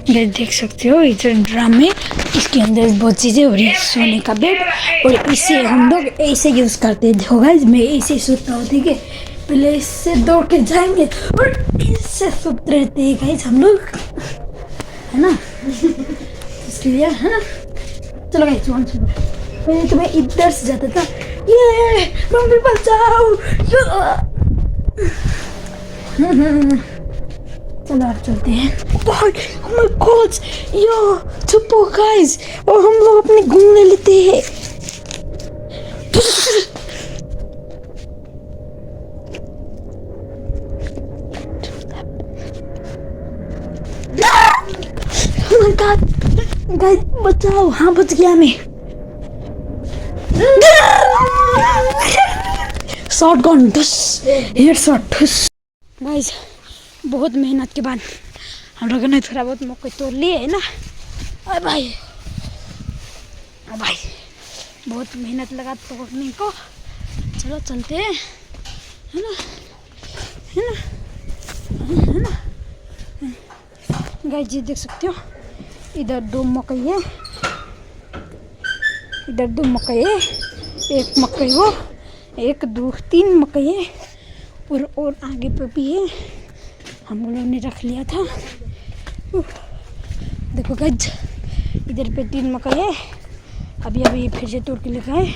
देख सकते हो इधर ड्रम में, इसके अंदर बहुत चीज़ें हो रही है। सोने का बेड, और इसे हम लोग ऐसे यूज़ करते हैं। देखो गाइस, मैं ऐसे सोता हूँ, ठीक है। पहले इससे दौड़ के जाएंगे और इससे सोते रहते हैं गाइस हम लोग, है ना। इसके लिए है ना। चलो गाइस, पहले तो मैं इधर से जाता था। ये मम्मी बचाओ। चलो आप चलते हैं। Oh my God, यो चुपो गाइस, और हम लोग अपने घूमने लेते हैं। Oh my God, गाइस बचाओ। हाँ, बच गया मैं। शॉट गन ठुस, हेड शॉट ठुस। गाइस बहुत मेहनत के बाद हम लोगों ने थोड़ा बहुत मौके तोड़ लिए है ना। अरे भाई, अरे भाई, बहुत मेहनत लगा तोड़ने को। चलो चलते हैं, है ना, है ना, है ना। गाइस जी देख सकते हो, इधर 2 मकई है, इधर 2 मकई है, एक मकई वो, 1 2 3 मकई है, और आगे पे भी है। हम लोगों ने रख लिया था। देखो गाइस, इधर पे 3 मकई है। अभी फिर से तोड़ के लेकर आए।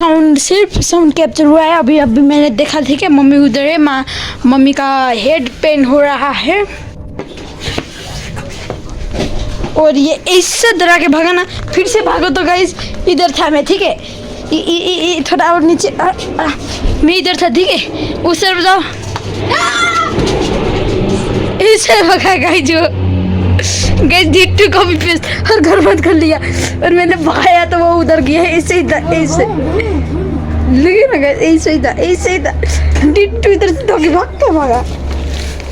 साउंड, सिर्फ साउंड कैप्चर हुआ है। अभी मैंने देखा था कि मम्मी उधर है। मम्मी का हेड पेन हो रहा है, और ये इससे डरा के भागा ना। फिर से भागो तो गाइस, इधर था मैं, ठीक है। थोड़ा और नीचे, मैं इधर था, ठीक है। उस तरफ जाओ, इससे भगा गाइस। जो गाइस डिट्टू कॉपी पेस्ट और घर बंद कर लिया, और मैंने भगाया तो वो उधर गया। ऐसे ही था, ऐसे लगे ना गाइस, ऐसे ही था, ऐसे ही था। डिट्टू इधर से तो भागता भागा।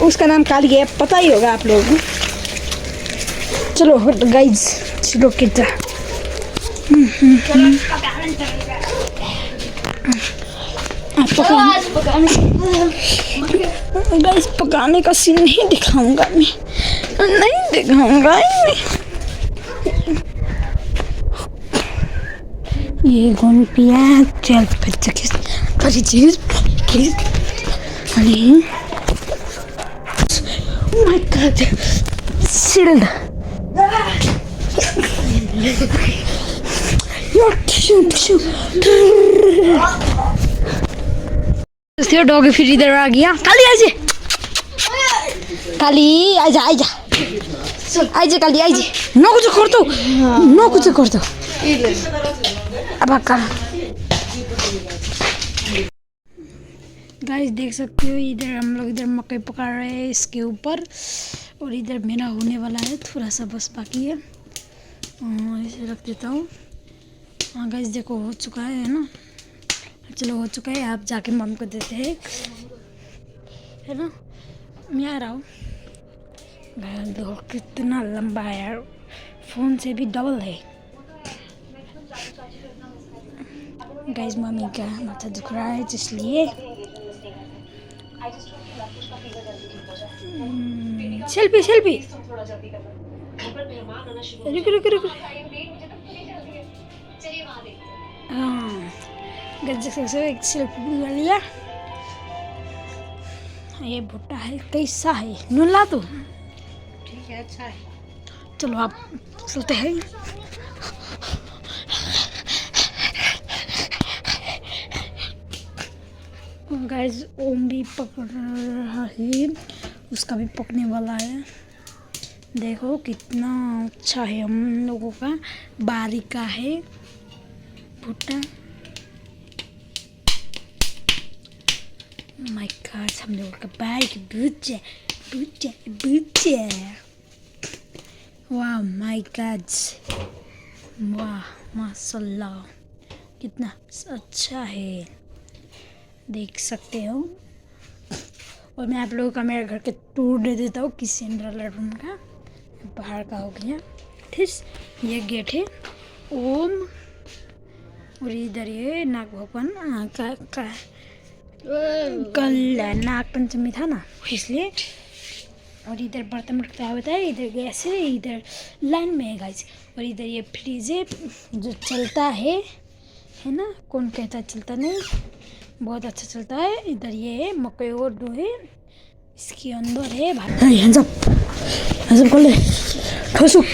उसका नाम काली है, पता ही होगा आप लोगों को। चलो गाइस, चलो कितना गाइस, पकाने का सीन नहीं दिखाऊंगा मैं, नहीं दिखाऊंगा। ये कौन पिया? चल बच्चा किस चीज अरे ओह माय गॉड, शिल्ड यार, टिश्यू डॉग फिर इधर आ गया। काली आइजे, काली आइजा, आइजे काली आइजे। न कुछ कर दो अब का। गाइस देख सकते हो, इधर हम लोग इधर मकई पका रहे हैं इसके ऊपर, और इधर मेरा होने वाला है, थोड़ा सा बस बाकी है। इसे रख देता हूँ। हाँ गाइस देखो, हो चुका है ना। चलो हो चुका है, आप जाके मम्मी को देते हैं, है ना। मैं आ रहा हूँ। देखो कितना लंबा है यार, फ़ोन से भी डबल है। गाइस मम्मी का माथा दुख रहा है, इसलिए सेल्फी रुक। हाँ गाइस, एक सेल्फी भी ले लिया। ये भुट्टा है, कैसा है? नुला तो ठीक है, अच्छा है। चलो आप चलते हैं। गाइस ओम भी पकड़ रहा है, उसका भी पकने वाला है। देखो कितना अच्छा है, हम लोगों का बारी का है भुट्टा। माय गॉड, हम लोगों का बारी का भुट्टा। वाह माय गॉड, वाह माशाल्लाह, कितना अच्छा है, देख सकते हो। और मैं आप लोगों का मेरे घर के टूर दे देता हूँ, किचन वाला रूम का। बाहर का हो गया, ठीक। ये गेट है ओम, और इधर ये नाग भगवान का कल नाग पंचमी था ना, इसलिए और इधर बर्तन रखा होता है, इधर गैस है, इधर लाइन में है गाइस। और इधर ये फ्रिज है जो चलता है ना, कौन कहता है चलता नहीं, बहुत अच्छा चलता है। इधर ये है मकई और दो है, इसके अंदर है भात। हैंड्स अप कर ले ठोसुक।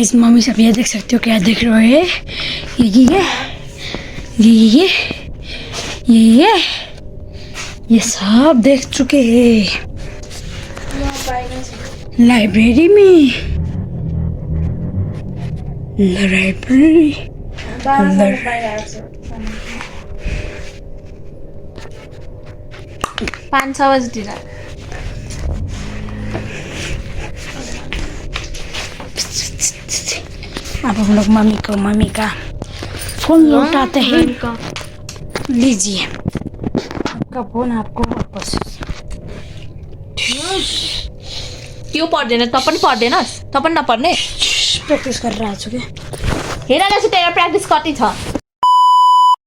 इस मम्मी सब ये देख सकते हो क्या देख रहे हैं, ये सब देख चुके हैं लाइब्रेरी में। लाइब्रेरी 5-6 बजेतिर अब हम लोग मम्मी का फोन लौटाते हैं। लीजिए आपका फोन आपको वापस। त्यो पढ्दैन, त पनि पढ्दैनस्, त पनि नपढ्ने। प्र्याक्टिस गरेर आएको छु क्या। हेर न तेरो प्र्याक्टिस कति छ।